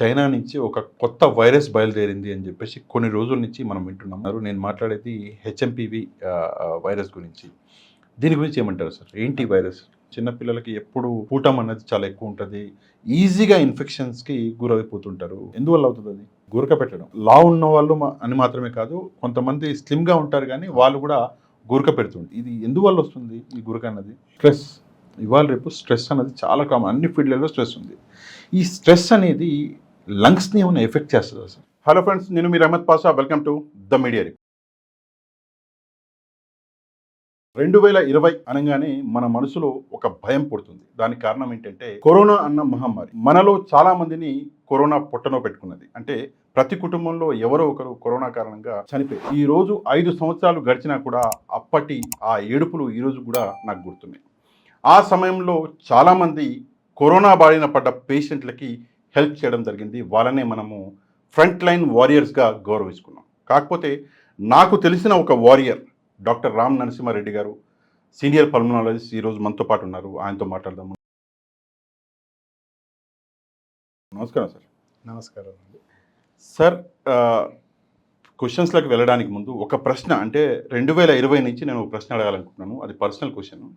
China నుంచి ఒక కొత్త వైరస్ బయలుదేరింది అని చెప్పేసి కొన్ని రోజుల నుంచి మనం వింటున్నాం. నేను మాట్లాడేది హెచ్ఎంపీవీ వైరస్ గురించి. దీని గురించి ఏమంటారు సార్? ఏంటి వైరస్? చిన్న పిల్లలకి ఎప్పుడు పూటం అన్నది చాలా ఎక్కువ ఉంటది. ఈజీగా ఇన్ఫెక్షన్స్‌కి గురైపోతుంటారు. ఎందువల్ల అవుతది అది? గురక పెట్టడం. లావు ఉన్నవాళ్ళు అని మాత్రమే కాదు, కొంతమంది స్లిమ్‌గా ఉంటారు గానీ, వాళ్ళు కూడా గురక పెడుతుంటారు. ఇది ఎందువల్ల వస్తుంది ఈ గురక అన్నది? స్ట్రెస్. ఇవాళ రేపు స్ట్రెస్ అన్నది చాలా కామన్. అన్ని ఫీల్డ్‌లలో స్ట్రెస్ ఉంది. ఈ స్ట్రెస్ అనేది లంగ్స్‌ని ఏమైనా ఎఫెక్ట్ చేస్తదా సార్? హలో ఫ్రెండ్స్, నేను మీ Ahmed Pasha. Welcome to the media report. 2020 అనగానే మన మనసులో ఒక భయం పుడుతుంది. దానికి కారణం ఏంటంటే కరోనా అన్న మహమ్మారి మనలో చాలా మందిని కరోనా పొట్టనో పెట్టుకున్నది. అంటే ప్రతి కుటుంబంలో ఎవరో ఒకరు కరోనా కారణంగా చనిపోయారు. ఈ రోజు 5 సంవత్సరాలు గడిచినా కూడా అప్పటి ఆ ఏడుపులు ఈ రోజు కూడా నాకు గుర్తున్నాయి. ఆ సమయంలో చాలామంది కరోనా బారిన పడ్డ పేషెంట్లకి హెల్ప్ చేయడం జరిగింది. వాళ్ళనే మనము ఫ్రంట్ లైన్ వారియర్స్గా గౌరవించుకున్నాం. కాకపోతే నాకు తెలిసిన ఒక వారియర్ డాక్టర్ రామ్ నరసింహారెడ్డి గారు, సీనియర్ పల్మనాలజిస్ట్, ఈరోజు మనతో పాటు ఉన్నారు. ఆయనతో మాట్లాడదాము. నమస్కారం సార్. నమస్కారం అండి. సార్, క్వశ్చన్స్లోకి వెళ్ళడానికి ముందు ఒక ప్రశ్న, అంటే 2020 నుంచి నేను ఒక ప్రశ్న అడగాలనుకుంటున్నాను. అది పర్సనల్ క్వశ్చన్.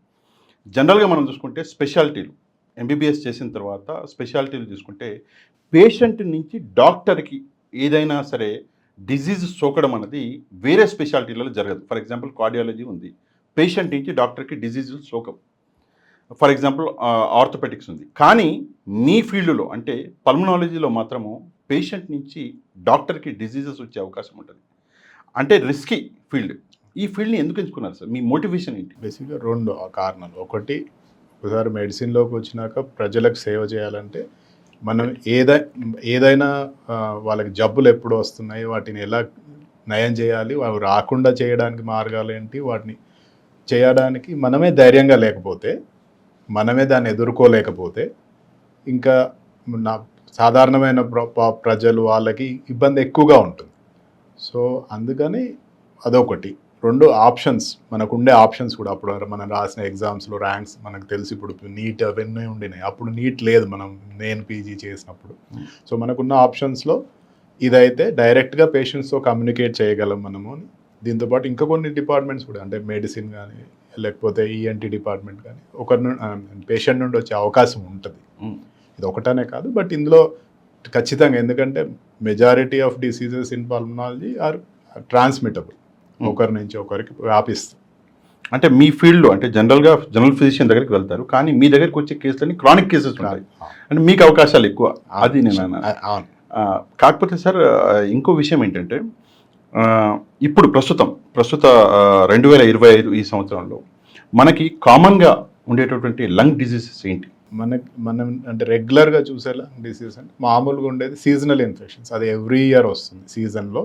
జనరల్గా మనం చూసుకుంటే స్పెషాలిటీలు, ఎంబీబీఎస్ చేసిన తర్వాత స్పెషాలిటీలు చూసుకుంటే పేషెంట్ నుంచి డాక్టర్కి ఏదైనా సరే డిజీజ్ సోకడం అనేది వేరే స్పెషాలిటీలలో జరగదు. ఫర్ ఎగ్జాంపుల్ కార్డియాలజీ ఉంది, పేషెంట్ నుంచి డాక్టర్కి డిజీజులు సోకవు. ఫర్ ఎగ్జాంపుల్ ఆర్థోపెటిక్స్ ఉంది. కానీ మీ ఫీల్డ్లో అంటే పల్మనాలజీలో మాత్రము పేషెంట్ నుంచి డాక్టర్కి డిజీజెస్ వచ్చే అవకాశం ఉంటుంది. అంటే రిస్కీ ఫీల్డ్. ఈ ఫీల్డ్ని ఎందుకు ఎంచుకున్నారు సార్? మీ మోటివేషన్ ఏంటి? బేసిక్గా 2 కారణాలు. ఒకసారి మెడిసిన్లోకి వచ్చినాక ప్రజలకు సేవ చేయాలంటే మనం ఏదైనా వాళ్ళకి జబ్బులు ఎప్పుడు వస్తున్నాయి, వాటిని ఎలా నయం చేయాలి, అవి రాకుండా చేయడానికి మార్గాలు ఏంటి, వాటిని చేయడానికి మనమే ధైర్యంగా లేకపోతే, మనమే దాన్ని ఎదుర్కోలేకపోతే ఇంకా సాధారణమైన ప్రజలు వాళ్ళకి ఇబ్బంది ఎక్కువగా ఉంటుంది. సో అందుకని అదొకటి. 2 ఆప్షన్స్, మనకు ఉండే ఆప్షన్స్ కూడా అప్పుడు మనం రాసిన ఎగ్జామ్స్లో ర్యాంక్స్ మనకు తెలిసి, ఇప్పుడు నీట్ అవన్నీ ఉండినాయి. అప్పుడు నీట్ లేదు నేను పీజీ చేసినప్పుడు. సో మనకున్న ఆప్షన్స్లో ఇదైతే డైరెక్ట్గా పేషెంట్స్తో కమ్యూనికేట్ చేయగలం మనము. దీంతోపాటు ఇంకా కొన్ని డిపార్ట్మెంట్స్ కూడా, అంటే మెడిసిన్ కానీ లేకపోతే ఈఎన్టీ డిపార్ట్మెంట్ కానీ పేషెంట్ నుండి వచ్చే అవకాశం ఉంటుంది. ఇది ఒకటనే కాదు, బట్ ఇందులో ఖచ్చితంగా, ఎందుకంటే majority of diseases in pulmonology are transmittable, ఒకరి నుంచి ఒకరికి వ్యాపిస్తుంది. అంటే మీ ఫీల్డ్లో అంటే జనరల్ ఫిజిషియన్ దగ్గరికి వెళ్తారు, కానీ మీ దగ్గరికి వచ్చే కేసులని క్రానిక్ కేసెస్ ఉంటాయి. అంటే మీకు అవకాశాలు ఎక్కువ. అది నేను అవును. కాకపోతే సార్, ఇంకో విషయం ఏంటంటే ఇప్పుడు ప్రస్తుత 2025 ఈ సంవత్సరంలో మనకి కామన్గా ఉండేటటువంటి లంగ్ డిసీజెస్ ఏంటి? మనం అంటే రెగ్యులర్గా చూసే లంగ్ డిసీజ్ అంటే మామూలుగా ఉండేది సీజనల్ ఇన్ఫెక్షన్స్. అది ఎవ్రీ ఇయర్ వస్తుంది సీజన్లో.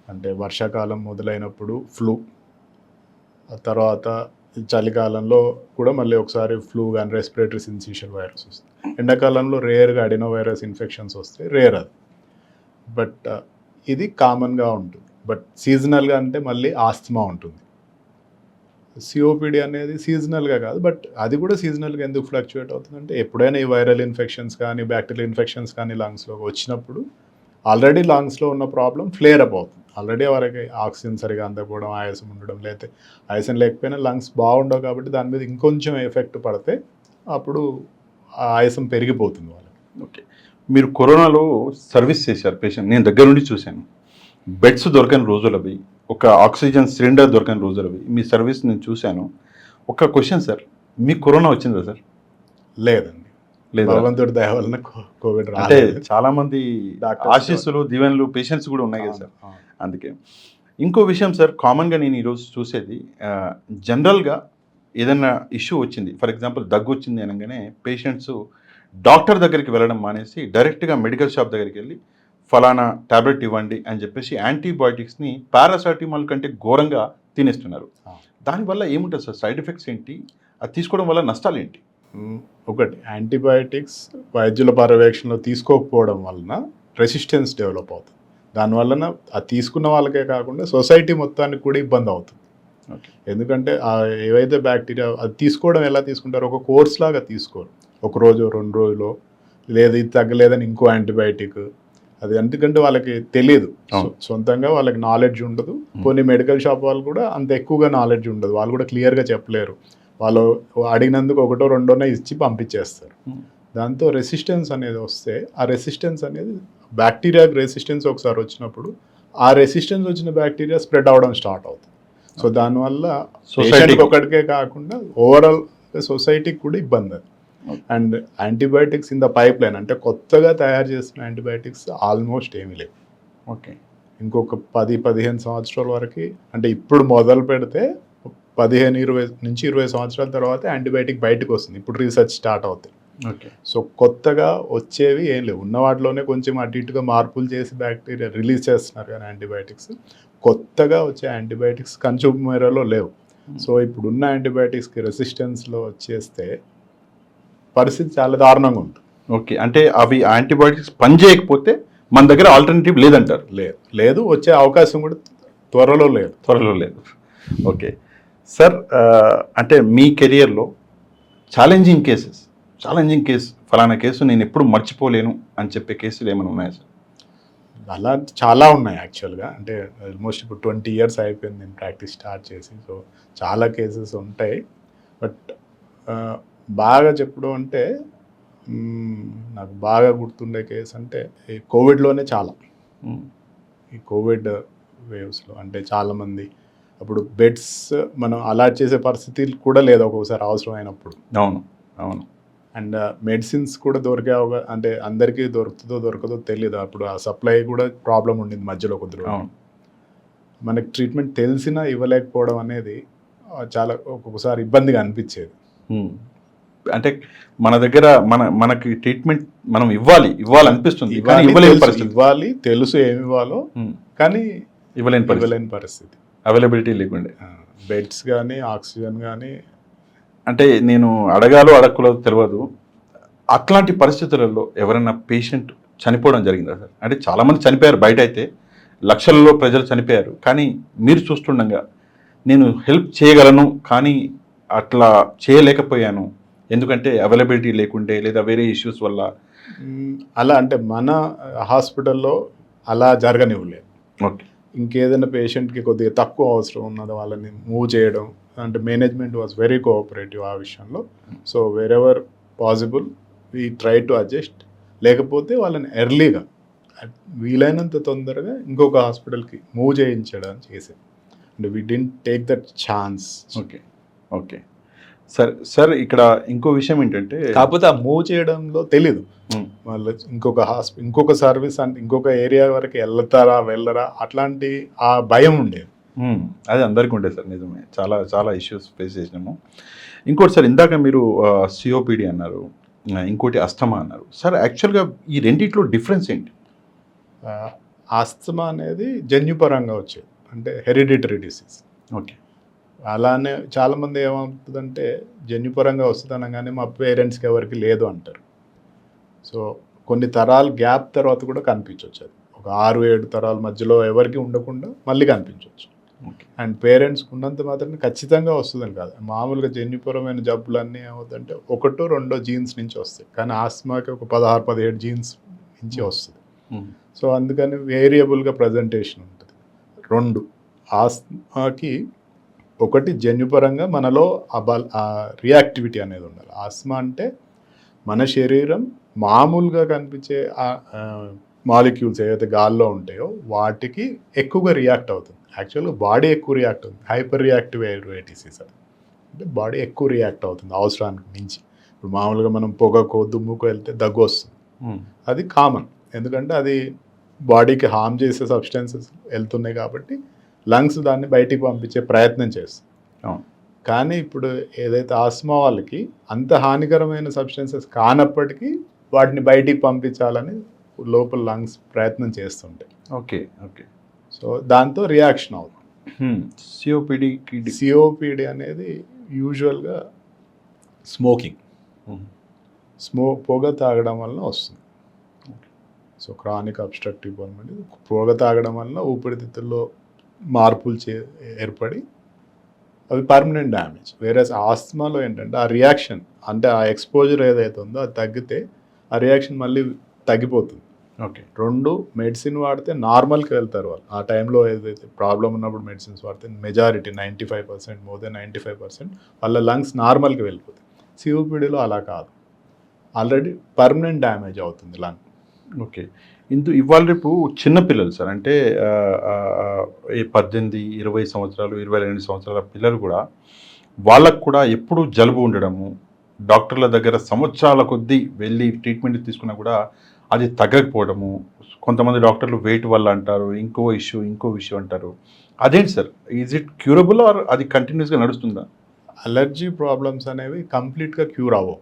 అంటే వర్షాకాలం మొదలైనప్పుడు ఫ్లూ, ఆ తర్వాత చలికాలంలో కూడా మళ్ళీ ఒకసారి ఫ్లూ కానీ రెస్పిరేటరీ సిన్సిషియల్ వైరస్ వస్తుంది. ఎండాకాలంలో రేర్గా అడినో వైరస్ ఇన్ఫెక్షన్స్ వస్తాయి, రేర్ అది. బట్ ఇది కామన్గా ఉంటుంది. బట్ సీజనల్గా అంటే మళ్ళీ ఆస్తమా ఉంటుంది. సిఓపిడి అనేది సీజనల్గా కాదు, బట్ అది కూడా సీజనల్గా ఎందుకు ఫ్లక్చుయేట్ అవుతుందంటే ఎప్పుడైనా ఈ వైరల్ ఇన్ఫెక్షన్స్ కానీ బ్యాక్టీరియల్ ఇన్ఫెక్షన్స్ కానీ లంగ్స్లోకి వచ్చినప్పుడు ఆల్రెడీ లంగ్స్లో ఉన్న ప్రాబ్లం ఫ్లేర్ అప్ అవుతుంది. ఆల్రెడీ వారికి ఆక్సిజన్ సరిగా అందకపోవడం, ఆయాసం ఉండడం, లేకపోతే ఆయాసం లేకపోయినా లంగ్స్ బాగుండవు కాబట్టి దాని మీద ఇంకొంచెం ఎఫెక్ట్ పడితే అప్పుడు ఆ ఆయాసం పెరిగిపోతుంది వాళ్ళకి. ఓకే, మీరు కరోనాలో సర్వీస్ చేశారు పేషెంట్, నేను దగ్గర నుండి చూశాను. బెడ్స్ దొరకని రోజులు అవి, ఒక ఆక్సిజన్ సిలిండర్ దొరకని రోజులు అవి. మీ సర్వీస్ నేను చూశాను. ఒక క్వశ్చన్ సార్, మీకు కరోనా వచ్చిందా సార్? లేదండి, లేదు. భగవంతుడి దయ వలన కోవిడ్ అంటే చాలా మంది ఆశీస్సులు, దీవెనలు పేషెంట్స్ కూడా ఉన్నాయి కదా సార్, అందుకే. ఇంకో విషయం సార్, కామన్గా నేను ఈరోజు చూసేది, జనరల్గా ఏదైనా ఇష్యూ వచ్చింది, ఫర్ ఎగ్జాంపుల్ దగ్గు వచ్చింది అనగానే పేషెంట్స్ డాక్టర్ దగ్గరికి వెళ్ళడం మానేసి డైరెక్ట్గా మెడికల్ షాప్ దగ్గరికి వెళ్ళి ఫలానా ట్యాబ్లెట్ ఇవ్వండి అని చెప్పేసి యాంటీబయాటిక్స్ని పారాసెటమాల్ కంటే ఘోరంగా తినేస్తున్నారు. దానివల్ల ఏముంటుంది సార్? సైడ్ ఎఫెక్ట్స్ ఏంటి? అది తీసుకోవడం వల్ల నష్టాలు ఏంటి? ఒకటి, యాంటీబయాటిక్స్ వైద్యుల పర్యవేక్షణలో తీసుకోకపోవడం వలన రెసిస్టెన్స్ డెవలప్ అవుతుంది. దానివలన అది తీసుకున్న వాళ్ళకే కాకుండా సొసైటీ మొత్తానికి కూడా ఇబ్బంది అవుతుంది. ఎందుకంటే ఏవైతే బ్యాక్టీరియా అది తీసుకోవడం ఎలా తీసుకుంటారో, ఒక కోర్స్ లాగా తీసుకోరు. 1 రోజు 2 రోజులు లేదు ఇది తగ్గలేదని ఇంకో యాంటీబయాటిక్. అది ఎందుకంటే వాళ్ళకి తెలియదు, అవును. సొంతంగా వాళ్ళకి నాలెడ్జ్ ఉండదు. కొన్ని మెడికల్ షాప్ వాళ్ళు కూడా అంత ఎక్కువగా నాలెడ్జ్ ఉండదు, వాళ్ళు కూడా క్లియర్గా చెప్పలేరు. వాళ్ళు అడిగినందుకు ఒకటో రెండోనే ఇచ్చి పంపించేస్తారు. దాంతో రెసిస్టెన్స్ అనేది వస్తే ఆ రెసిస్టెన్స్ అనేది బ్యాక్టీరియాకి రెసిస్టెన్స్ ఒకసారి వచ్చినప్పుడు ఆ రెసిస్టెన్స్ వచ్చిన బ్యాక్టీరియా స్ప్రెడ్ అవ్వడం స్టార్ట్ అవుతుంది. సో దానివల్ల సొసైటీకి ఒకటికే కాకుండా ఓవరాల్ సొసైటీకి కూడా ఇబ్బంది అది. And antibiotics in the pipe line, అంటే కొత్తగా తయారు చేసిన యాంటీబయాటిక్స్ ఆల్మోస్ట్ ఏమీ లేవు. ఓకే. ఇంకొక 10-15 సంవత్సరాల వరకు, అంటే ఇప్పుడు మొదలు పెడితే 15-20 నుంచి 20 సంవత్సరాల తర్వాత యాంటీబయాటిక్ బయటకు వస్తుంది. ఇప్పుడు రీసెర్చ్ స్టార్ట్ అవుతుంది. ఓకే. సో కొత్తగా వచ్చేవి ఏం లేవు. ఉన్న వాటిలోనే కొంచెం అటు ఇటుగా మార్పులు చేసి బ్యాక్టీరియా రిలీజ్ చేస్తున్నారు కానీ యాంటీబయాటిక్స్, కొత్తగా వచ్చే యాంటీబయాటిక్స్ కన్స్యూమర్లో లేవు. సో ఇప్పుడున్న యాంటీబయాటిక్స్కి రెసిస్టెన్స్లో వచ్చేస్తే పరిస్థితి చాలా దారుణంగా ఉంటుంది. ఓకే, అంటే అవి యాంటీబయాటిక్స్ పని చేయకపోతే మన దగ్గర ఆల్టర్నేటివ్ లేదంటారు? లేదు, వచ్చే అవకాశం కూడా త్వరలో లేదు. ఓకే సార్, అంటే మీ కెరియర్లో ఛాలెంజింగ్ కేసు ఫలానా కేసు నేను ఎప్పుడు మర్చిపోలేను అని చెప్పే కేసులు ఏమైనా ఉన్నాయా సార్? అలా చాలా ఉన్నాయి యాక్చువల్గా. అంటే ఆల్మోస్ట్ ఇప్పుడు 20 years అయిపోయింది నేను ప్రాక్టీస్ స్టార్ట్ చేసి. సో చాలా కేసెస్ ఉంటాయి. బట్ బాగా చెప్పడం అంటే నాకు బాగా గుర్తుండే కేసు అంటే ఈ కోవిడ్లోనే చాలా, ఈ కోవిడ్ వేవ్స్లో అంటే చాలామంది అప్పుడు బెడ్స్ మనం అలాట్ చేసే పరిస్థితి కూడా లేదు ఒక్కొక్కసారి అవసరమైనప్పుడు. అవును. అండ్ మెడిసిన్స్ కూడా దొరికే అంటే అందరికీ దొరుకుతుందో దొరకదో తెలియదు. అప్పుడు ఆ సప్లై కూడా ప్రాబ్లం ఉండింది మధ్యలో కొద్ది రోజులు. మనకి ట్రీట్మెంట్ తెలిసినా ఇవ్వలేకపోవడం అనేది చాలా ఒక్కొక్కసారి ఇబ్బందిగా అనిపించేది. అంటే మన దగ్గర మనకి ట్రీట్మెంట్ మనం ఇవ్వాలనిపిస్తుంది, ఇవ్వాలి తెలుసు ఏమి ఇవ్వాలో, కానీ ఇవ్వలేని పరిస్థితి, అవైలబిలిటీ లేకుండే. బెడ్స్ కానీ ఆక్సిజన్ కానీ. అంటే నేను అడగకూడదో తెలియదు, అట్లాంటి పరిస్థితులలో ఎవరైనా పేషెంట్ చనిపోవడం జరిగిందా సార్? అంటే చాలామంది చనిపోయారు, బయట అయితే లక్షలలో ప్రజలు చనిపోయారు, కానీ మీరు చూస్తుండగా నేను హెల్ప్ చేయగలను కానీ అట్లా చేయలేకపోయాను ఎందుకంటే అవైలబిలిటీ లేకుంటే లేదా వేరే ఇష్యూస్ వల్ల, అలా అంటే మన హాస్పిటల్లో అలా జరగనివ్వలేదు. ఓకే. ఇంకేదైనా పేషెంట్కి కొద్దిగా తక్కువ అవసరం ఉన్నది వాళ్ళని మూవ్ చేయడం, అంటే మేనేజ్మెంట్ వాజ్ వెరీ కోఆపరేటివ్ ఆ విషయంలో. So wherever possible we try to adjust, లేకపోతే వాళ్ళని ఎర్లీగా వీలైనంత తొందరగా ఇంకొక హాస్పిటల్కి మూవ్ చేయించడం చేసేది. అంటే we didn't take that chance. Okay sir ఇక్కడ ఇంకో విషయం ఏంటంటే, కాకపోతే ఆ మూవ్ చేయడంలో తెలీదు వాళ్ళు ఇంకొక సర్వీస్ అంటే ఇంకొక ఏరియా వరకు వెళ్ళరా అట్లాంటి ఆ భయం ఉండేది. అది అందరికీ ఉండేది సార్, నిజమే. చాలా చాలా ఇష్యూస్ ఫేస్ చేసినాము. ఇంకోటి సార్, ఇందాక మీరు సిఓపిడి అన్నారు, ఇంకోటి అస్థమా అన్నారు సార్. యాక్చువల్గా ఈ రెండిట్లో డిఫరెన్స్ ఏంటి? ఆస్తమా అనేది జన్యుపరంగా వచ్చేది, అంటే హెరిడిటరీ డిసీజ్. ఓకే. అలానే చాలామంది ఏమవుతుందంటే జన్యుపరంగా వస్తుంది అనగానే మా పేరెంట్స్కి ఎవరికి లేదు అంటారు. సో కొన్ని తరాలు గ్యాప్ తర్వాత కూడా కనిపించవచ్చు. అది ఒక 6-7 తరాల మధ్యలో ఎవరికి ఉండకుండా మళ్ళీ కనిపించవచ్చు. అండ్ పేరెంట్స్కి ఉన్నంత మాత్రం ఖచ్చితంగా వస్తుందని కాదు. మామూలుగా జన్యుపరమైన జబ్బులన్నీ ఏమవుతుందంటే 1-2 జీన్స్ నుంచి వస్తాయి, కానీ ఆస్మాకి ఒక 16-17 జీన్స్ నుంచి వస్తుంది. సో అందుకని వేరియబుల్గా ప్రజెంటేషన్ ఉంటుంది. 2 ఆస్మాకి ఒకటి జన్యుపరంగా మనలో ఆ రియాక్టివిటీ అనేది ఉండాలి. ఆస్మా అంటే మన శరీరం మామూలుగా కనిపించే మాలిక్యూల్స్ ఏవైతే గాల్లో ఉంటాయో వాటికి ఎక్కువగా రియాక్ట్ అవుతుంది. యాక్చువల్గా బాడీ ఎక్కువ రియాక్ట్ అవుతుంది. హైపర్ రియాక్టివ్ ఎయిర్వేటిసిస్ అంటే బాడీ ఎక్కువ రియాక్ట్ అవుతుంది అవసరానికి మించి. ఇప్పుడు మామూలుగా మనం పొగకో దుమ్ముకో వెళ్తే దగ్గు వస్తుంది, అది కామన్. ఎందుకంటే అది బాడీకి హార్మ్ చేసే సబ్స్టెన్సెస్ వెళ్తున్నాయి కాబట్టి లంగ్స్ దాన్ని బయటికి పంపించే ప్రయత్నం చేస్తుంది. కానీ ఇప్పుడు ఏదైతే ఆస్మా వాళ్ళకి అంత హానికరమైన సబ్స్టెన్సెస్ కానప్పటికీ వాటిని బయటికి పంపించాలని లోపల లంగ్స్ ప్రయత్నం చేస్తుంటాయి. ఓకే. సో దాంతో రియాక్షన్ అవుతుంది. సిఓపిడి అనేది యూజువల్గా స్మోకింగ్, పొగ తాగడం వలన వస్తుంది. సో క్రానిక్ అబ్స్ట్రక్టివ్ పల్మనరీ, పొగ తాగడం వలన ఊపిరితిత్తుల్లో మార్పులు ఏర్పడి అవి పర్మనెంట్ డ్యామేజ్. వేరే ఆస్తమాలో ఏంటంటే ఆ రియాక్షన్ అంటే ఆ ఎక్స్పోజర్ ఏదైతే ఉందో అది తగ్గితే ఆ రియాక్షన్ మళ్ళీ తగ్గిపోతుంది. ఓకే. 2 మెడిసిన్ వాడితే నార్మల్‌కి వెళ్తారు వాళ్ళు. ఆ టైంలో ఏదైతే ప్రాబ్లమ్ ఉన్నప్పుడు మెడిసిన్స్ వాడితే మెజారిటీ 95% మోర్ దెన్ 95% వాళ్ళ లంగ్స్ నార్మల్‌కి వెళ్ళిపోతాయి. సిఓపిడిలో అలా కాదు. ఆల్రెడీ పర్మనెంట్ డ్యామేజ్ అవుతుంది లంగ్. ఓకే. ఇవాళ రేపు చిన్న పిల్లలు సార్ అంటే ఈ 18, 20 సంవత్సరాలు, 22 సంవత్సరాల పిల్లలు కూడా వాళ్ళకు కూడా ఎప్పుడూ జలుబు ఉండడము, డాక్టర్ల దగ్గర సంవత్సరాల కొద్దీ వెళ్ళి ట్రీట్మెంట్ తీసుకున్నా కూడా అది తగ్గకపోవడము, కొంతమంది డాక్టర్లు వెయిట్ వల్ల అంటారు, ఇంకో ఇష్యూ అంటారు. అదేంటి sir? Is it curable or అది కంటిన్యూస్‌గా నడుస్తుందా? అలర్జీ ప్రాబ్లమ్స్ అనేవి కంప్లీట్‌గా క్యూర్ అవ్వవు.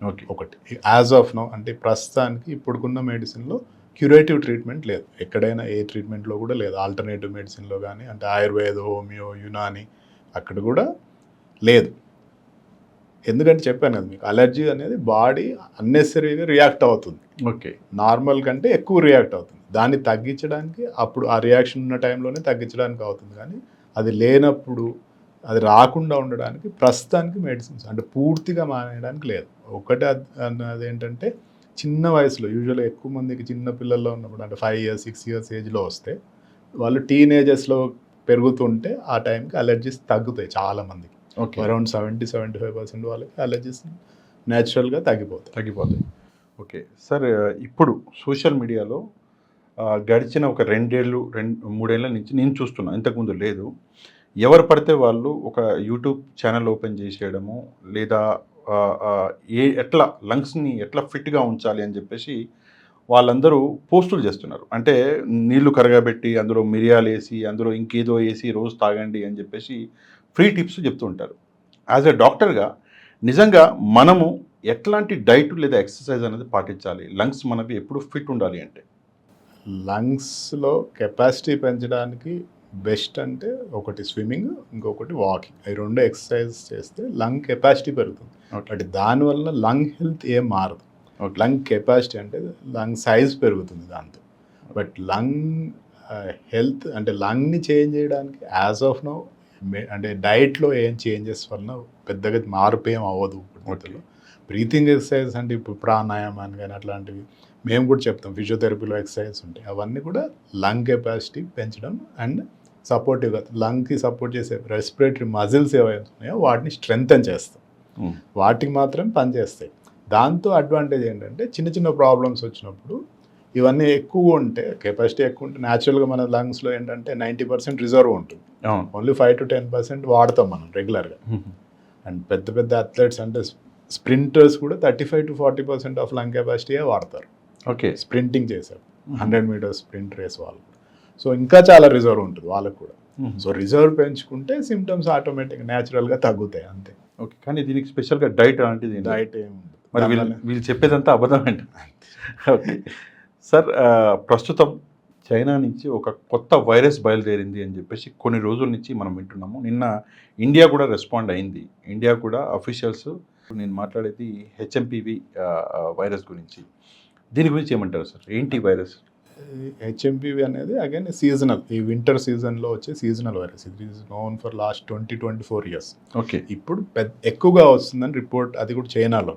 ఓకే. ఒకటి యాజ్ ఆఫ్ నౌ అంటే ప్రస్తుతానికి ఇప్పుడుకున్న మెడిసిన్‌లో క్యూరేటివ్ ట్రీట్మెంట్ లేదు. ఎక్కడైనా ఏ ట్రీట్మెంట్‌లో కూడా లేదు. ఆల్టర్నేటివ్ మెడిసిన్‌లో కానీ అంటే ఆయుర్వేద, హోమియో, యునాని అక్కడ కూడా లేదు. ఎందుకంటే చెప్పాను కదా మీకు అలర్జీ అనేది బాడీ అన్నెసరీగా రియాక్ట్ అవుతుంది. ఓకే. నార్మల్ కంటే ఎక్కువ రియాక్ట్ అవుతుంది. దాన్ని తగ్గించడానికి అప్పుడు ఆ రియాక్షన్ ఉన్న టైంలోనే తగ్గించడానికి అవుతుంది. కానీ అది లేనప్పుడు అది రాకుండా ఉండడానికి ప్రస్తుతానికి మెడిసిన్స్ అంటే పూర్తిగా మానేయడానికి లేదు. ఒకటి అదేంటంటే చిన్న వయసులో యూజువల్గా ఎక్కువ మందికి చిన్న పిల్లల్లో ఉన్నప్పుడు అంటే 5 ఇయర్స్ 6 ఇయర్స్ ఏజ్లో వస్తే వాళ్ళు టీనేజర్స్లో పెరుగుతుంటే ఆ టైంకి అలర్జీస్ తగ్గుతాయి చాలామందికి. ఓకే. అరౌండ్ 70-75% వాళ్ళకి అలర్జీస్ న్యాచురల్గా తగ్గిపోతాయి. ఓకే. సార్ ఇప్పుడు సోషల్ మీడియాలో గడిచిన ఒక 3 ఏళ్ల నుంచి నేను చూస్తున్నా. ఇంతకుముందు లేదు. ఎవరు పడితే వాళ్ళు ఒక యూట్యూబ్ ఛానల్ ఓపెన్ చేసేయడము, లేదా ఎట్లా లంగ్స్‌ని ఎట్లా ఫిట్‌గా ఉంచాలి అని చెప్పేసి వాళ్ళందరూ పోస్టులు చేస్తున్నారు. అంటే నీళ్లు కరగబెట్టి, అందులో మిరియాలేసి, అందులో ఇంకేదో ఏసి రోజు తాగండి అని చెప్పేసి ఫ్రీ టిప్స్ చెప్తూ ఉంటారు. యాజ్ ఎ డాక్టర్‌గా నిజంగా మనము ఎట్లాంటి డైట్ లేదా ఎక్సర్సైజ్ అనేది పాటించాలి? లంగ్స్ మనవి ఎప్పుడు ఫిట్ ఉండాలి అంటే? లంగ్స్లో కెపాసిటీ పెంచడానికి బెస్ట్ అంటే ఒకటి స్విమ్మింగ్, ఇంకొకటి వాకింగ్. ఈ 2 ఎక్సర్సైజ్ చేస్తే లంగ్ కెపాసిటీ పెరుగుతుంది. బట్ దానివల్ల లంగ్ హెల్త్ ఏం మారదు. లంగ్ కెపాసిటీ అంటే లంగ్ సైజ్ పెరుగుతుంది దాంతో. బట్ లంగ్ హెల్త్ అంటే లంగ్ని చేంజ్ చేయడానికి యాజ్ ఆఫ్ నౌ అంటే డైట్లో ఏం చేంజెస్ వలన పెద్దగా మార్పు ఏం అవ్వదు. బ్రీతింగ్ ఎక్సర్సైజ్ అంటే ఇప్పుడు ప్రాణాయామం కానీ అట్లాంటివి మేము కూడా చెప్తాం. ఫిజియోథెరపీలో ఎక్సర్సైజ్ ఉంటాయి. అవన్నీ కూడా లంగ్ కెపాసిటీ పెంచడం అండ్ సపోర్టివ్గా లంగ్కి సపోర్ట్ చేసే రెస్పిరేటరీ మజిల్స్ ఏవైతే ఉన్నాయో వాటిని స్ట్రెంగ్తన్ చేస్తాం. వాటికి మాత్రం పనిచేస్తాయి. దాంతో అడ్వాంటేజ్ ఏంటంటే చిన్న చిన్న ప్రాబ్లమ్స్ వచ్చినప్పుడు ఇవన్నీ ఎక్కువ ఉంటే కెపాసిటీ ఎక్కువ ఉంటే న్యాచురల్గా మన లంగ్స్లో ఏంటంటే 90% రిజర్వ్ ఉంటుంది. ఓన్లీ 5-10% వాడతాం మనం రెగ్యులర్గా. అండ్ పెద్ద అథ్లెట్స్ అంటే స్ప్రింటర్స్ కూడా 35-40% ఆఫ్ లంగ్ కెపాసిటీయే వాడతారు. ఓకే. స్ప్రింటింగ్ చేశారు 100 మీటర్స్ స్ప్రింట్ రేస్ వాళ్ళు. సో ఇంకా చాలా రిజర్వ్ ఉంటుంది వాళ్ళకు కూడా. సో రిజర్వ్ పెంచుకుంటే సిమ్టమ్స్ ఆటోమేటిక్గా న్యాచురల్గా తగ్గుతాయి అంతే. ఓకే. కానీ దీనికి స్పెషల్గా డైట్ అలాంటిది డైట్ ఏముంది మరి వీళ్ళు చెప్పేదంతా అబద్ధం అంట. ఓకే సార్, ప్రస్తుతం చైనా నుంచి ఒక కొత్త వైరస్ బయలుదేరింది అని చెప్పేసి కొన్ని రోజుల నుంచి మనం వింటున్నాము. నిన్న ఇండియా కూడా రెస్పాండ్ అయింది. ఇండియా కూడా అఫీషియల్స్, నేను మాట్లాడేది హెచ్ఎంపివి వైరస్ గురించి. దీని గురించి ఏమంటారు సార్? ఏంటి వైరస్? హెచ్ఎంపివి అనేది అగైన్ సీజనల్, ఈ వింటర్ సీజన్లో వచ్చే సీజనల్ వైరస్. ఇది is known for last 20-24 years. Okay. ఇప్పుడు ఎక్కువగా వస్తుందని రిపోర్ట్, అది కూడా చైనాలో,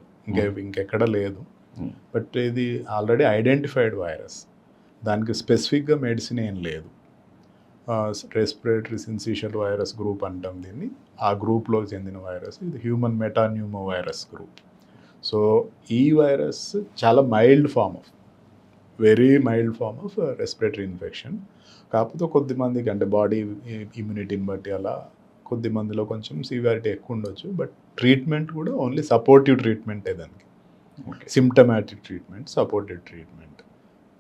ఇంకెక్కడ లేదు. బట్ ఇది ఆల్రెడీ ఐడెంటిఫైడ్ వైరస్. దానికి స్పెసిఫిక్గా మెడిసిన్ ఏం లేదు. రెస్పిరేటరీ సిన్సిషియల్ వైరస్ గ్రూప్ అంటాం దీన్ని. ఆ గ్రూప్లో చెందిన వైరస్ ఇది human metapneumo virus group. So ఈ వైరస్ చాలా very mild form of respiratory infection. కాకపోతే కొద్ది మందికి అంటే బాడీ ఇమ్యూనిటీని బట్టి అలా కొద్ది మందిలో కొంచెం సివియారిటీ ఎక్కువ ఉండొచ్చు. బట్ ట్రీట్మెంట్ కూడా ఓన్లీ సపోర్టివ్ ట్రీట్మెంటే దానికి. Symptomatic treatment, supportive treatment.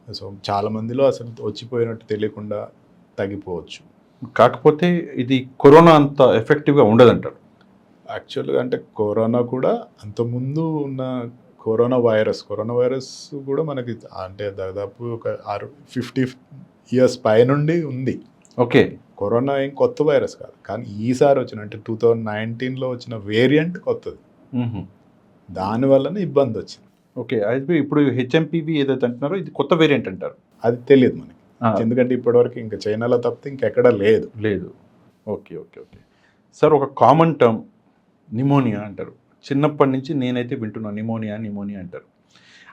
So చాలా మందిలో అసలు వచ్చిపోయినట్టు తెలియకుండా తగ్గిపోవచ్చు. కాకపోతే ఇది కరోనా అంత ఎఫెక్టివ్గా ఉండదంటారు. యాక్చువల్గా అంటే కరోనా కూడా అంతకుముందు ఉన్న కరోనా వైరస్ కూడా మనకి అంటే దాదాపు ఒక 50 ఇయర్స్ పైనుండి ఉంది. ఓకే. కరోనా ఏం కొత్త వైరస్ కాదు. కానీ ఈసారి వచ్చిన అంటే 2019లో వచ్చిన వేరియంట్ కొత్తది. దానివల్లనే ఇబ్బంది వచ్చింది. ఓకే. అయితే ఇప్పుడు హెచ్ఎంపివి ఏదైతే అంటున్నారో ఇది కొత్త వేరియంట్ అంటారు. అది తెలియదు మనకి, ఎందుకంటే ఇప్పటివరకు ఇంకా చైనాలో తప్పితే ఇంకెక్కడ లేదు. ఓకే. సార్, ఒక కామన్ టర్మ్ నిమోనియా అంటారు. చిన్నప్పటి నుంచి నేనైతే వింటున్నాను, నిమోనియా అంటారు.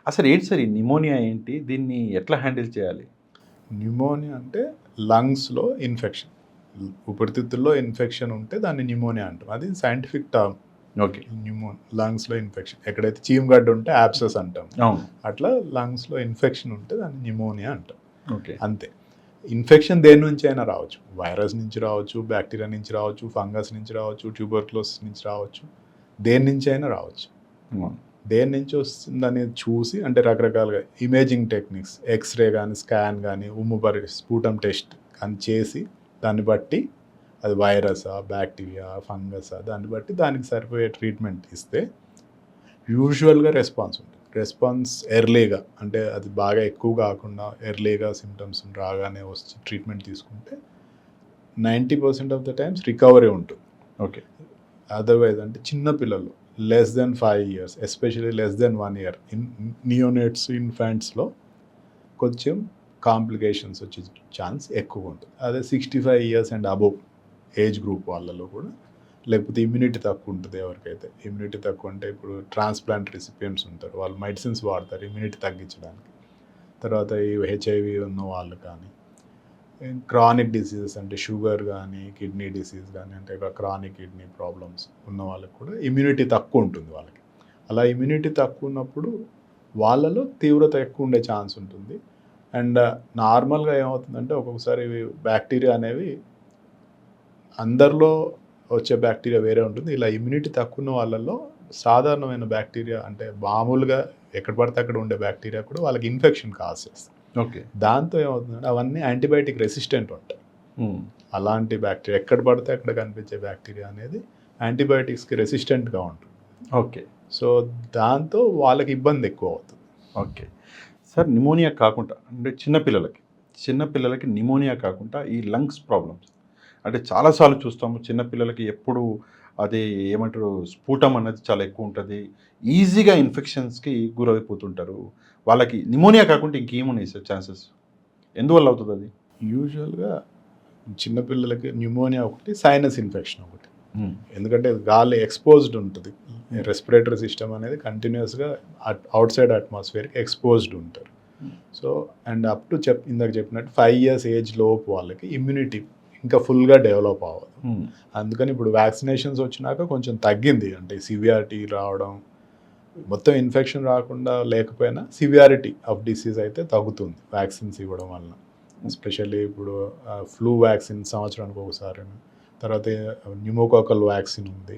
అసలు ఏంటి సార్ ఈ నిమోనియా ఏంటి? దీన్ని ఎట్లా హ్యాండిల్ చేయాలి? న్యూమోనియా అంటే లంగ్స్లో ఇన్ఫెక్షన్, ఊపిరితిత్తుల్లో ఇన్ఫెక్షన్ ఉంటే దాన్ని న్యూమోనియా అంటాం. అది సైంటిఫిక్ టర్మ్. ఓకే. లంగ్స్లో ఇన్ఫెక్షన్, ఎక్కడైతే చీమగడ్డ ఉంటే యాబ్సెస్ అంటాం, అవును. అట్లా లంగ్స్లో ఇన్ఫెక్షన్ ఉంటే దాన్ని న్యూమోనియా అంటాం. ఓకే. అంతే. ఇన్ఫెక్షన్ దేని నుంచి అయినా రావచ్చు, వైరస్ నుంచి రావచ్చు, బ్యాక్టీరియా నుంచి రావచ్చు, ఫంగస్ నుంచి రావచ్చు, ట్యూబర్క్లోసిస్ నుంచి రావచ్చు, దేని నుంచి అయినా రావచ్చు. అవును. దేని నుంచి వస్తుందని చూసి, అంటే రకరకాలుగా ఇమేజింగ్ టెక్నిక్స్, ఎక్స్రే కానీ, స్కాన్ కానీ, స్పూటం టెస్ట్ కానీ చేసి దాన్ని బట్టి అది వైరసా, బ్యాక్టీరియా, ఫంగసా, దాన్ని బట్టి దానికి సరిపోయే ట్రీట్మెంట్ ఇస్తే యూజువల్గా రెస్పాన్స్ ఉంటుంది. రెస్పాన్స్ ఎర్లీగా, అంటే అది బాగా ఎక్కువ కాకుండా ఎర్లీగా సిమ్టమ్స్ రాగానే వచ్చి ట్రీట్మెంట్ తీసుకుంటే 90% ఆఫ్ ద టైమ్స్ రికవరీ ఉంటుంది. ఓకే. అదర్వైజ్ అంటే చిన్న పిల్లలు less than 5 years, especially less than 1 year, neonates, ఇన్ఫాంట్స్లో కొంచెం కాంప్లికేషన్స్ వచ్చే ఛాన్స్ ఎక్కువ ఉంటుంది. అదే 65 years and above age group వాళ్ళలో కూడా, లేకపోతే ఇమ్యూనిటీ తక్కువ ఉంటుంది. ఎవరికైతే ఇమ్యూనిటీ తక్కువ అంటే ఇప్పుడు ట్రాన్స్ప్లాంట్ రిసిపియెంట్స్ ఉంటారు, వాళ్ళు మెడిసిన్స్ వాడతారు ఇమ్యూనిటీ తగ్గించడానికి. తర్వాత ఈ హెచ్ఐవి ఉన్న వాళ్ళు కానీ, క్రానిక్ డిసీజెస్ అంటే షుగర్ కానీ, కిడ్నీ డిసీజ్ కానీ, అంటే క్రానిక్ కిడ్నీ ప్రాబ్లమ్స్ ఉన్న వాళ్ళకి కూడా ఇమ్యూనిటీ తక్కువ ఉంటుంది వాళ్ళకి. అలా ఇమ్యూనిటీ తక్కువ ఉన్నప్పుడు వాళ్ళలో తీవ్రత ఎక్కువ ఉండే ఛాన్స్ ఉంటుంది. అండ్ నార్మల్గా ఏమవుతుందంటే ఒక్కొక్కసారి బ్యాక్టీరియా అనేవి అందరిలో వచ్చే బ్యాక్టీరియా వేరే ఉంటుంది. ఇలా ఇమ్యూనిటీ తక్కువ ఉన్న వాళ్ళల్లో సాధారణమైన బ్యాక్టీరియా, అంటే మామూలుగా ఎక్కడ పడితే అక్కడ ఉండే బ్యాక్టీరియా కూడా వాళ్ళకి ఇన్ఫెక్షన్ కాజ్ చేస్తుంది. ఓకే. దాంతో ఏమవుతుందంటే అవన్నీ యాంటీబయాటిక్ రెసిస్టెంట్ ఉంటాయి. అలాంటి బ్యాక్టీరియా, ఎక్కడ పడితే అక్కడ కనిపించే బ్యాక్టీరియా అనేది యాంటీబయాటిక్స్కి రెసిస్టెంట్గా ఉంటుంది. ఓకే. సో దాంతో వాళ్ళకి ఇబ్బంది ఎక్కువ అవుతుంది. ఓకే. సార్, నిమోనియా కాకుండా అంటే చిన్నపిల్లలకి నిమోనియా కాకుండా ఈ లంగ్స్ ప్రాబ్లమ్స్ అంటే చాలాసార్లు చూస్తాము. చిన్నపిల్లలకి ఎప్పుడు అది ఏమంటారు, స్ఫూటం అనేది చాలా ఎక్కువ ఉంటుంది, ఈజీగా ఇన్ఫెక్షన్స్కి గురైపోతుంటారు. వాళ్ళకి నిమోనియా కాకుండా ఇంకేమున్నాయి సార్ ఛాన్సెస్? ఎందువల్ల అవుతుంది అది? యూజువల్గా చిన్నపిల్లలకి న్యూమోనియా ఒకటి, సైనస్ ఇన్ఫెక్షన్ ఒకటి. ఎందుకంటే గాలి ఎక్స్పోజ్డ్ ఉంటుంది, రెస్పిరేటరీ సిస్టమ్ అనేది కంటిన్యూస్గా అవుట్ సైడ్ అట్మాస్ఫియర్కి ఎక్స్పోజ్డ్ ఉంటారు. సో అండ్ అప్ టు ఇందాక చెప్పినట్టు 5 years ఏజ్ లోపు వాళ్ళకి ఇమ్యూనిటీ ఇంకా ఫుల్గా డెవలప్ అవ్వదు. అందుకని ఇప్పుడు వ్యాక్సినేషన్స్ వచ్చినాక కొంచెం తగ్గింది, అంటే సివియారిటీ రావడం, మొత్తం ఇన్ఫెక్షన్ రాకుండా లేకపోయినా సివియారిటీ ఆఫ్ డిసీజ్ అయితే తగ్గుతుంది వ్యాక్సిన్స్ ఇవ్వడం వలన. ఎస్పెషల్లీ ఇప్పుడు ఫ్లూ వ్యాక్సిన్ సంవత్సరానికి ఒకసారి, తర్వాత న్యూమోకాకల్ వ్యాక్సిన్ ఉంది.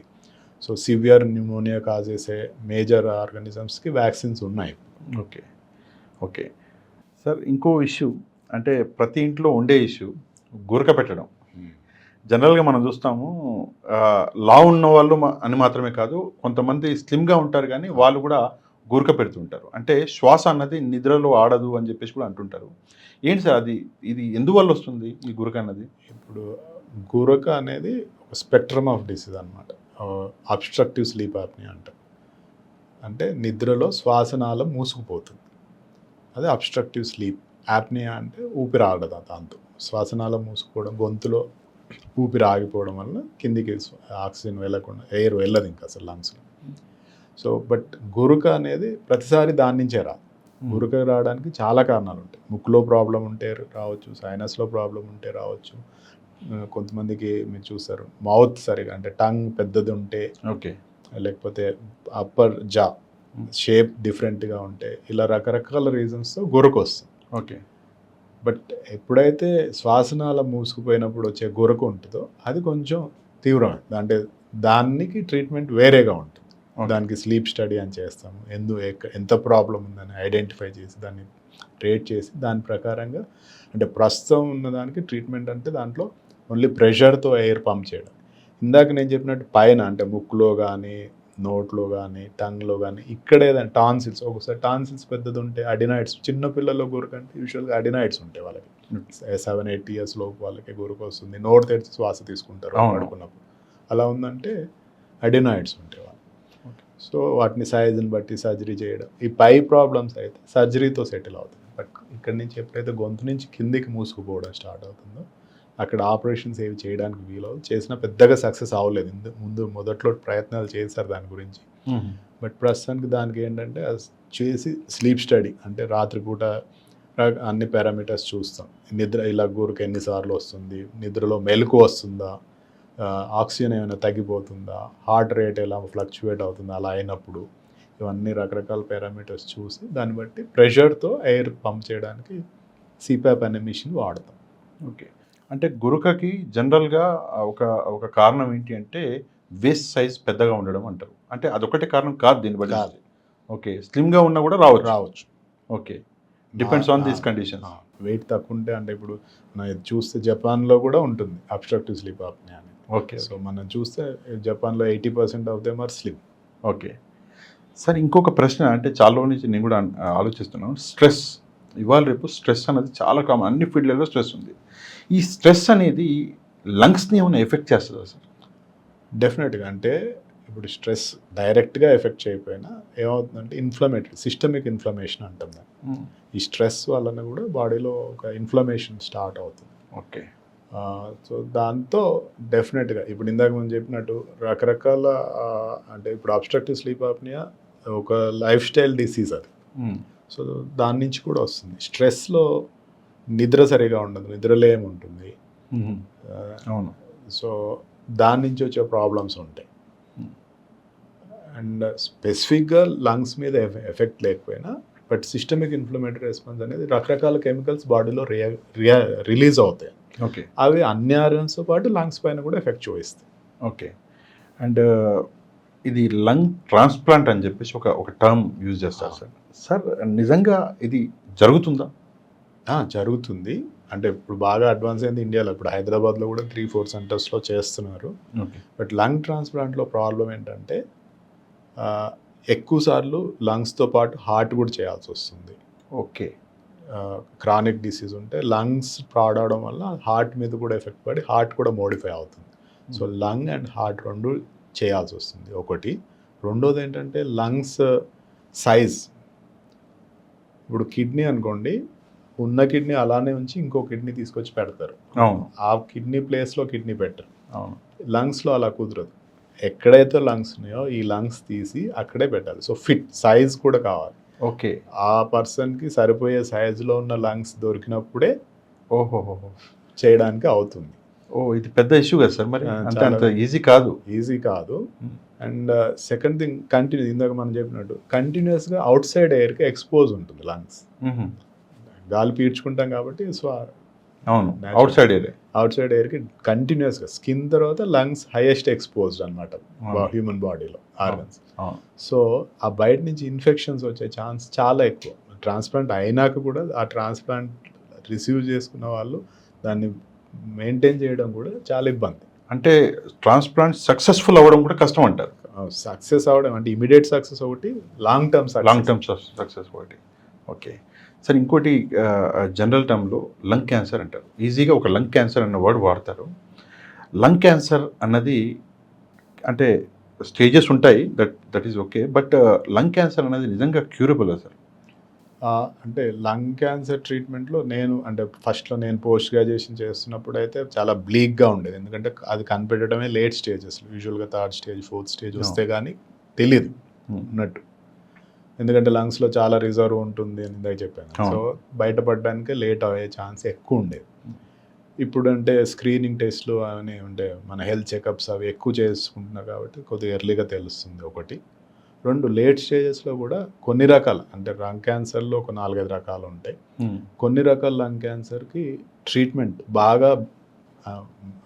సో సివియర్ న్యూమోనియా కాజ్ చేసే మేజర్ ఆర్గానిజమ్స్కి వ్యాక్సిన్స్ ఉన్నాయి. ఓకే. ఓకే సార్, ఇంకో ఇష్యూ అంటే ప్రతి ఇంట్లో ఉండే ఇష్యూ గురక పెట్టడం. జనరల్గా మనం చూస్తాము, లావు ఉన్న వాళ్ళు అని మాత్రమే కాదు, కొంతమంది స్లిమ్గా ఉంటారు కానీ వాళ్ళు కూడా గురక పెడుతుంటారు. అంటే శ్వాస అన్నది నిద్రలో ఆడదు అని చెప్పేసి కూడా అంటుంటారు. ఏంటి సార్ ఇది ఎందువల్ల వస్తుంది ఈ గురక అన్నది? ఇప్పుడు గురక అనేది ఒక స్పెక్ట్రమ్ ఆఫ్ డిసీజ్ అనమాట. అబ్స్ట్రక్టివ్ స్లీప్ యాప్నియా అంటారు. అంటే నిద్రలో శ్వాసనాళం మూసుకుపోతుంది, అదే అబ్స్ట్రక్టివ్ స్లీప్ యాప్నియా. అంటే ఊపిరి ఆడదు, దాంతో శ్వాసనాళం మూసుకుపోవడం, గొంతులో ఊపిరి ఆగిపోవడం వల్ల కిందికి ఆక్సిజన్ వెళ్ళకుండా, ఎయిర్ వెళ్ళదు ఇంకా అసలు లంగ్స్లో. సో బట్ గురక అనేది ప్రతిసారి దాని నుంచే రాదు. గురక రావడానికి చాలా కారణాలు ఉంటాయి. ముక్కులో ప్రాబ్లం ఉంటే రావచ్చు, సైనస్లో ప్రాబ్లం ఉంటే రావచ్చు, కొంతమందికి మీరు చూస్తారు మౌత్ సరిగా, అంటే టంగ్ పెద్దది ఉంటే, ఓకే, లేకపోతే అప్పర్ జా షేప్ డిఫరెంట్గా ఉంటే, ఇలా రకరకాల రీజన్స్తో గురక వస్తుంది. ఓకే. బట్ ఎప్పుడైతే శ్వాసనాళం మూసుకుపోయినప్పుడు వచ్చే గురక ఉంటుందో అది కొంచెం తీవ్రమైంది, అంటే దానికి ట్రీట్మెంట్ వేరేగా ఉంటుంది. దానికి స్లీప్ స్టడీ అని చేస్తాము, ఎంత ప్రాబ్లం ఉందని ఐడెంటిఫై చేసి దాన్ని రేట్ చేసి దాని ప్రకారంగా, అంటే ప్రస్తుతం ఉన్నదానికి ట్రీట్మెంట్ అంటే దాంట్లో ఓన్లీ ప్రెషర్తో ఎయిర్ పంప్ చేయడం. ఇందాక నేను చెప్పినట్టు పైన, అంటే ముక్కులో కానీ, నోట్లో కానీ, టంగ్లో కానీ, ఇక్కడ ఏదైనా టాన్సిల్స్, ఒకసారి టాన్సిల్స్ పెద్దది ఉంటే, అడినాయిడ్స్, చిన్నపిల్లల్లో గురక అంటే యూజువల్గా అడినాయిడ్స్ ఉంటాయి వాళ్ళకి, 7-8 years లోపు వాళ్ళకి గురక వస్తుంది. నోరు తెరిచి శ్వాస తీసుకుంటారు పడుకున్నప్పుడు, అలా ఉందంటే అడినాయిడ్స్ ఉంటాయి వాళ్ళు. సో వాటిని సైజుని బట్టి సర్జరీ చేయడం. ఈ పై ప్రాబ్లమ్స్ అయితే సర్జరీతో సెటిల్ అవుతుంది. బట్ ఇక్కడి నుంచి ఎప్పుడైతే గొంతు నుంచి కిందికి మూసుకుపోవడం స్టార్ట్ అవుతుందో అక్కడ ఆపరేషన్స్ ఏవి చేయడానికి వీలవు, చేసినా పెద్దగా సక్సెస్ అవ్వలేదు. ముందు మొదట్లో ప్రయత్నాలు చేశారు దాని గురించి, బట్ ప్రస్తుతానికి దానికి ఏంటంటే అది చేసి స్లీప్ స్టడీ అంటే రాత్రిపూట అన్ని పారామీటర్స్ చూస్తాం. నిద్ర ఇలా గురికి ఎన్నిసార్లు వస్తుంది, నిద్రలో మెలకు వస్తుందా, ఆక్సిజన్ ఏమైనా తగ్గిపోతుందా, హార్ట్ రేట్ ఎలా ఫ్లక్చువేట్ అవుతుందా అలా అయినప్పుడు, ఇవన్నీ రకరకాల పారామీటర్స్ చూసి దాన్ని బట్టి ప్రెషర్తో ఎయిర్ పంప్ చేయడానికి సిపాప్ అనే మిషన్ వాడతాం. ఓకే. అంటే గురకకి జనరల్గా ఒక ఒక కారణం ఏంటి అంటే వేస్ట్ సైజ్ పెద్దగా ఉండడం అంటారు. అంటే అదొకటే కారణం కాదు దీన్ని బట్టి. కాదు. ఓకే. స్లిమ్గా ఉన్నా కూడా రావచ్చు. Okay. Depends on these conditions. Weight తక్కువ ఉంటే అంటే ఇప్పుడు మనం ఇది చూస్తే జపాన్లో కూడా ఉంటుంది అబ్స్ట్రక్టివ్ స్లీప్ ఆప్నియా అని. ఓకే. సో మనం చూస్తే జపాన్లో 80% of them are slim. Okay. Sir ఇంకొక ప్రశ్న అంటే చాలా రోజుల నుంచి నేను కూడా ఆలోచిస్తున్నాను. స్ట్రెస్ ఇవాళ రేపు స్ట్రెస్ అనేది చాలా కామన్, అన్ని ఫీల్డ్లలో స్ట్రెస్ ఉంది. ఈ స్ట్రెస్ అనేది లంగ్స్ని ఏమైనా ఎఫెక్ట్ చేస్తుందా సార్? డెఫినెట్గా. అంటే ఇప్పుడు స్ట్రెస్ డైరెక్ట్గా ఎఫెక్ట్ చేయకపోయినా ఏమవుతుందంటే ఇన్ఫ్లమేటరీ సిస్టమిక్ ఇన్ఫ్లమేషన్ అంటాం దాన్ని. ఈ స్ట్రెస్ వలన కూడా బాడీలో ఒక ఇన్ఫ్లమేషన్ స్టార్ట్ అవుతుంది. ఓకే. సో దాంతో డెఫినెట్గా ఇప్పుడు ఇందాక మనం చెప్పినట్టు రకరకాల అంటే ఇప్పుడు అబ్స్ట్రక్టివ్ స్లీప్ ఆప్నియా ఒక లైఫ్ స్టైల్ డిసీజ్ అది. సో దాని నుంచి కూడా వస్తుంది. స్ట్రెస్లో నిద్ర సరిగా ఉండదు, నిద్రలేమి ఉంటుంది. అవును. సో దాని నుంచి వచ్చే ప్రాబ్లమ్స్ ఉంటాయి. అండ్ స్పెసిఫిక్గా లంగ్స్ మీద ఎఫెక్ట్ లేకపోయినా బట్ సిస్టమిక్ ఇన్ఫ్లమేటరీ రెస్పాన్స్ అనేది రకరకాల కెమికల్స్ బాడీలో రిలీజ్ అవుతాయి. ఓకే. అవి అన్ని ఆర్గన్స్తో పాటు లంగ్స్ పైన కూడా ఎఫెక్ట్ చూపిస్తాయి. ఓకే. అండ్ ఇది లంగ్ ట్రాన్స్ప్లాంట్ అని చెప్పేసి ఒక టర్మ్ యూజ్ చేస్తారు సార్. సార్ నిజంగా ఇది జరుగుతుందా? జరుగుతుంది. అంటే ఇప్పుడు బాగా అడ్వాన్స్ అయింది ఇండియాలో. ఇప్పుడు హైదరాబాద్లో కూడా 3-4 సెంటర్స్లో చేస్తున్నారు. ఓకే. బట్ లంగ్ ట్రాన్స్ప్లాంట్లో ప్రాబ్లం ఏంటంటే ఎక్కువ సార్లు లంగ్స్తో పాటు హార్ట్ కూడా చేయాల్సి వస్తుంది. ఓకే. క్రానిక్ డిసీజ్ ఉంటే లంగ్స్ పాడవడం వల్ల హార్ట్ మీద కూడా ఎఫెక్ట్ పడి హార్ట్ కూడా మోడిఫై అవుతుంది. సో లంగ్ అండ్ హార్ట్ రెండు చేయాల్సి వస్తుంది ఒకటి. రెండోది ఏంటంటే లంగ్స్ సైజ్. ఇప్పుడు కిడ్నీ అనుకోండి, ఉన్న కిడ్నీ అలానే ఉంచి ఇంకో కిడ్నీ తీసుకొచ్చి పెడతారు. అవును. ఆ కిడ్నీ ప్లేస్లో కిడ్నీ పెట్టరు. అవును. లంగ్స్లో అలా కుదరదు. ఎక్కడైతే లంగ్స్ ఉన్నాయో ఈ లంగ్స్ తీసి అక్కడే పెట్టాలి. సో ఫిట్ సైజ్ కూడా కావాలి. ఓకే. ఆ పర్సన్కి సరిపోయే సైజులో ఉన్న లంగ్స్ దొరికినప్పుడే ఓహో చేయడానికి అవుతుంది. ఇది పెద్ద ఇష్యూ కదా సార్. మరి చాలా అంత ఈజీ కాదు. ఈజీ కాదు. అండ్ సెకండ్ థింగ్ కంటిన్యూ ఇందాక మనం చెప్పినట్టు కంటిన్యూస్గా అవుట్ సైడ్ ఎయిర్కి ఎక్స్పోజ్ ఉంటుంది లంగ్స్. గాలి పీల్చుకుంటాం కాబట్టి సో అవును, outside area, outside ఎయిర్కి కంటిన్యూస్గా స్కిన్ తర్వాత లంగ్స్ హైయెస్ట్ ఎక్స్పోజ్డ్ అనమాట హ్యూమన్ బాడీలో ఆర్గన్స్. సో ఆ బయట నుంచి ఇన్ఫెక్షన్స్ వచ్చే ఛాన్స్ చాలా ఎక్కువ. ట్రాన్స్ప్లాంట్ అయినాక కూడా ఆ ట్రాన్స్ప్లాంట్ రిసీవ్ చేసుకున్న వాళ్ళు దాన్ని మెయింటైన్ చేయడం కూడా చాలా ఇబ్బంది. అంటే ట్రాన్స్ప్లాంట్ సక్సెస్ఫుల్ అవ్వడం కూడా కష్టం అంటారు. సక్సెస్ అవ్వడం అంటే ఇమీడియట్ సక్సెస్ ఒకటి, లాంగ్ టర్మ్ సక్సెస్ ఒకటి. Okay sir. ఇంకోటి జనరల్ టర్మ్లో లంగ్ క్యాన్సర్ అంటారు. ఈజీగా ఒక లంగ్ క్యాన్సర్ అన్న వర్డ్ వాడతారు. లంగ్ క్యాన్సర్ అన్నది అంటే స్టేజెస్ ఉంటాయి, that is okay. But lung cancer అనేది నిజంగా క్యూరబుల్ సార్? అంటే లంగ్ క్యాన్సర్ ట్రీట్మెంట్లో అంటే ఫస్ట్లో నేను పోస్ట్ గ్రాడ్యుయేషన్ చేస్తున్నప్పుడు అయితే చాలా బ్లీక్గా ఉండేది. ఎందుకంటే అది కనిపెట్టడమే లేట్ స్టేజెస్. యూజువల్గా 3rd స్టేజ్ 4th స్టేజ్ వస్తే కానీ తెలియదు ఉన్నట్టు. ఎందుకంటే లంగ్స్లో చాలా రిజర్వ్ ఉంటుంది అని ఇందాక చెప్పాను. సో బయటపడడానికే లేట్ అయ్యే ఛాన్స్ ఎక్కువ ఉండేది. ఇప్పుడు అంటే స్క్రీనింగ్ టెస్ట్లు అని ఉంటే మన హెల్త్ చెకప్స్ అవి ఎక్కువ చేసుకుంటున్నారు కాబట్టి కొద్దిగా ఎర్లీగా తెలుస్తుంది ఒకటి. 2 లేట్ స్టేజెస్లో కూడా కొన్ని రకాల అంటే లంగ్ క్యాన్సర్లో ఒక 4-5 రకాలు ఉంటాయి. కొన్ని రకాల లంగ్ క్యాన్సర్కి ట్రీట్మెంట్ బాగా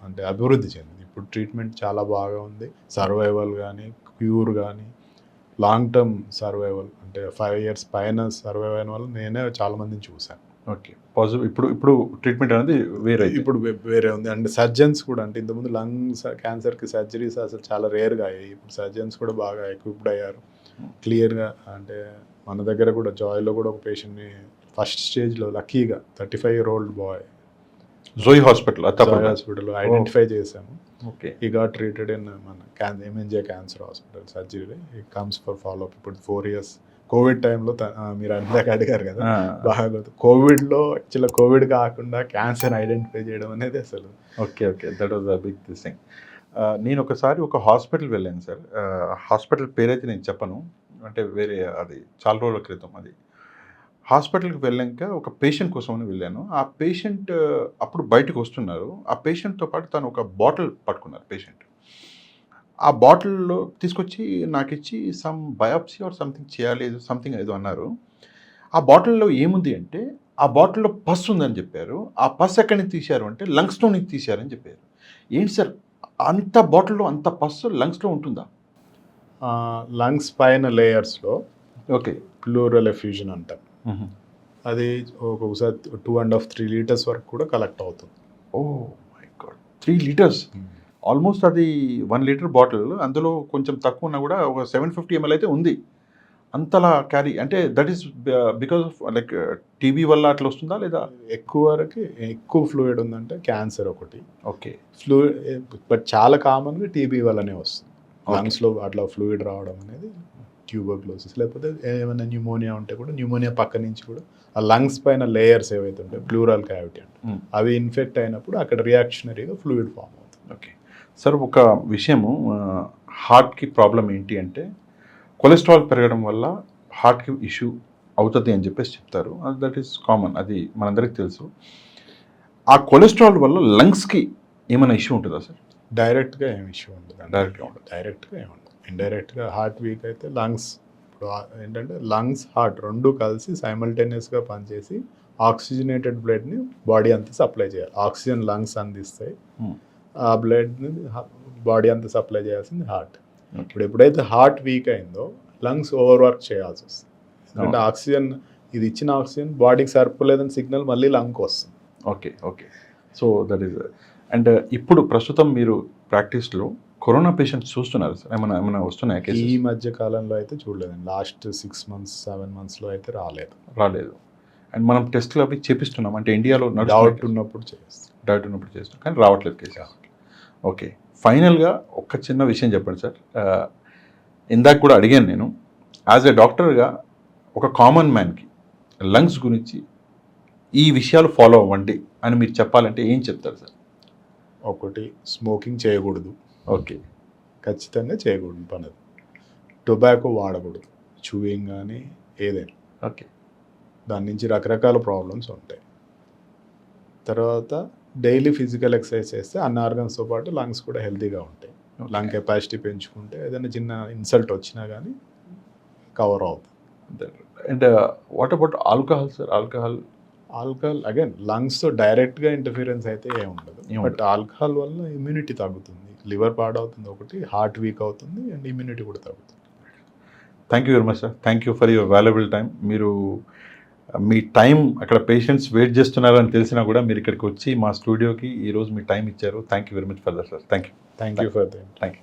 అంటే అభివృద్ధి చెందింది. ఇప్పుడు ట్రీట్మెంట్ చాలా బాగా ఉంది. సర్వైవల్ కానీ క్యూర్ కానీ లాంగ్ టర్మ్ సర్వైవల్ అంటే 5 years పైన సర్వైవ్ అయిన వాళ్ళు నేనే చాలామందిని చూశాను. ఓకే. పాజిటివ్. ఇప్పుడు ట్రీట్మెంట్ అనేది ఇప్పుడు వేరే ఉంది. అండ్ సర్జన్స్ కూడా అంటే ఇంతకుముందు లంగ్స్ క్యాన్సర్కి సర్జరీస్ అసలు చాలా రేర్గా అయ్యాయి. ఇప్పుడు సర్జన్స్ కూడా బాగా ఎక్విప్డ్ అయ్యారు క్లియర్గా. అంటే మన దగ్గర కూడా జాయ్లో కూడా ఒక పేషెంట్ని ఫస్ట్ స్టేజ్లో లక్కీగా 35-year-old bye Joy hospital identify చేశాము. ఓకే. ఈ గాట్ ట్రీటెడ్ ఇన్ మన MNJ cancer hospital surgery. He comes for follow up. ఇప్పుడు 4 years కోవిడ్ టైంలో మీరు అందాక అడిగారు కదా, బాగా కోవిడ్లో యాక్చువల్గా కోవిడ్ కాకుండా క్యాన్సర్ ఐడెంటిఫై చేయడం అనేది అసలు okay that was a big thing. నేను ఒకసారి ఒక హాస్పిటల్ వెళ్ళాను సార్. హాస్పిటల్ పేరైతే నేను చెప్పను. అంటే వేరే అది చాలా రోజుల క్రితం అది. హాస్పిటల్‌కి వెళ్ళాక ఒక పేషెంట్ కోసమని వెళ్ళాను. ఆ పేషెంట్ అప్పుడు బయటకు వస్తున్నారు. ఆ పేషెంట్‌తో పాటు తను ఒక బాటిల్ పట్టుకున్నారు పేషెంట్. ఆ బాటిల్‌లో తీసుకొచ్చి నాకిచ్చి సమ్ బయాప్సీ ఆర్ సంథింగ్ చేయాలి ఏదో సంథింగ్ ఏదో అన్నారు. ఆ బాటిల్‌లో ఏముంది అంటే, ఆ బాటిల్‌లో పస్ ఉందని చెప్పారు. ఆ పస్ ఎక్కడి నుంచి తీశారు అంటే లంగ్స్‌లో నుంచి తీశారని చెప్పారు. ఏంటి సార్ అంత బాటిల్‌లో అంత పస్ లంగ్స్‌లో ఉంటుందా? లంగ్స్ పైన లేయర్స్లో ఓకే. ప్లూరల్ ఎఫ్యూజన్ అంటాం. హుహు. అది ఒక్కొక్కసారి 2.5-3 లీటర్స్ వరకు కూడా కలెక్ట్ అవుతుంది. Oh my God! 3 litres. Almost అది 1 లీటర్ బాటిల్. అందులో కొంచెం తక్కువ ఉన్నా కూడా ఒక 750 ఎంఎల్ అయితే ఉంది. అంతలా క్యారీ అంటే that is because of like TB వల్ల అట్లా వస్తుందా లేదా? ఎక్కువ ఫ్లూయిడ్ ఉందంటే క్యాన్సర్ ఒకటి. ఓకే. బట్ చాలా కామన్గా టీబీ వల్లనే వస్తుంది. Okay. లంగ్స్లో అట్లా ఫ్లూయిడ్ రావడం అనేది ట్యూబర్క్లోసిస్, లేకపోతే ఏమైనా న్యూమోనియా ఉంటే కూడా న్యూమోనియా పక్క నుంచి కూడా ఆ లంగ్స్ పైన లేయర్స్ ఏవైతే ఉంటాయో ప్లూరల్ క్యావిటీ అంటే అవి ఇన్ఫెక్ట్ అయినప్పుడు అక్కడ రియాక్షనరీగా ఫ్లూయిడ్ ఫామ్ అవుతుంది. ఓకే. సార్ ఒక విషయము హార్ట్‌కి ప్రాబ్లం ఏంటి అంటే కొలెస్ట్రాల్ పెరగడం వల్ల హార్ట్‌కి ఇష్యూ అవుతుంది అని చెప్పేసి చెప్తారు. That is common. అది మనందరికీ తెలుసు. ఆ కొలెస్ట్రాల్ వల్ల లంగ్స్‌కి ఏమైనా ఇష్యూ ఉంటుందా సార్? డైరెక్ట్గా ఏం ఇష్యూ ఉండదు. డైరెక్ట్‌గా ఉండదు. ఇండైరెక్ట్గా హార్ట్ వీక్ అయితే లంగ్స్ ఇప్పుడు ఏంటంటే లంగ్స్ హార్ట్ రెండు కలిసి సైమల్టేనియస్గా పనిచేసి ఆక్సిజనేటెడ్ బ్లడ్ని బాడీ అంతా సప్లై చేయాలి. ఆక్సిజన్ లంగ్స్ అందిస్తాయి. ఆ బ్లడ్ని బాడీ అంతా సప్లై చేయాల్సింది హార్ట్. ఇప్పుడు ఎప్పుడైతే హార్ట్ వీక్ అయిందో లంగ్స్ ఓవర్ వర్క్ చేయాల్సి వస్తుంది. ఎందుకంటే ఆక్సిజన్ ఇది ఇచ్చిన ఆక్సిజన్ బాడీకి సరిపోలేదని సిగ్నల్ మళ్ళీ లంగ్కి వస్తుంది. Okay. Okay. So that is and ఇప్పుడు ప్రస్తుతం మీరు ప్రాక్టీస్‌లో కరోనా పేషెంట్స్ చూస్తున్నారు సార్? ఏమైనా వస్తున్నాయా ఈ కేసెస్? మధ్య కాలంలో అయితే చూడలేదండి. లాస్ట్ 6 months 7 monthsలో అయితే రాలేదు. అండ్ మనం టెస్ట్‌లు అవి చేపిస్తున్నాం. అంటే ఇండియాలో డౌట్ ఉన్నప్పుడు చేస్తాం. డౌట్ ఉన్నప్పుడు చేస్తాం. కానీ రావట్లేదు కేసెస్. ఓకే. ఫైనల్‌గా ఒక చిన్న విషయం చెప్పండి సార్. ఇందాక కూడా అడిగాను నేను. యాజ్ ఎ డాక్టర్‌గా ఒక కామన్ మ్యాన్‌కి లంగ్స్ గురించి ఈ విషయాలు ఫాలో అవ్వండి అని మీరు చెప్పాలంటే ఏం చెప్తారు సార్? ఒకటి, స్మోకింగ్ చేయకూడదు. ఓకే. ఖచ్చితంగా చేయకూడదు పని. టొబాకో వాడకూడదు. చూయింగ్ కానీ ఏదైనా. ఓకే. దాని నుంచి రకరకాల ప్రాబ్లమ్స్ ఉంటాయి. తర్వాత డైలీ ఫిజికల్ ఎక్సర్సైజ్ చేస్తే అన్ని ఆర్గన్స్తో పాటు లంగ్స్ కూడా హెల్తీగా ఉంటాయి. లంగ్ కెపాసిటీ పెంచుకుంటే ఏదైనా చిన్న ఇన్సల్ట్ వచ్చినా కానీ కవర్ అవుతుంది. And what about alcohol sir? Alcohol again లంగ్స్తో డైరెక్ట్గా ఇంటర్ఫీరెన్స్ అయితే ఏమి ఉండదు. బట్ ఆల్కహాల్ వల్ల ఇమ్యూనిటీ తగ్గుతుంది, లివర్ పాడవుతుంది, ఒకటి హార్ట్ వీక్ అవుతుంది అండ్ ఇమ్యూనిటీ కూడా తగ్గుతుంది. Thank you very much sir. Thank you for your valuable time. మీరు మీ టైం అక్కడ పేషెంట్స్ వెయిట్ చేస్తున్నారని తెలిసినా కూడా మీరు ఇక్కడికి వచ్చి మా స్టూడియోకి ఈరోజు మీ టైం ఇచ్చారు. Thank you very much for that sir. Thank you thank you for that. Thank you.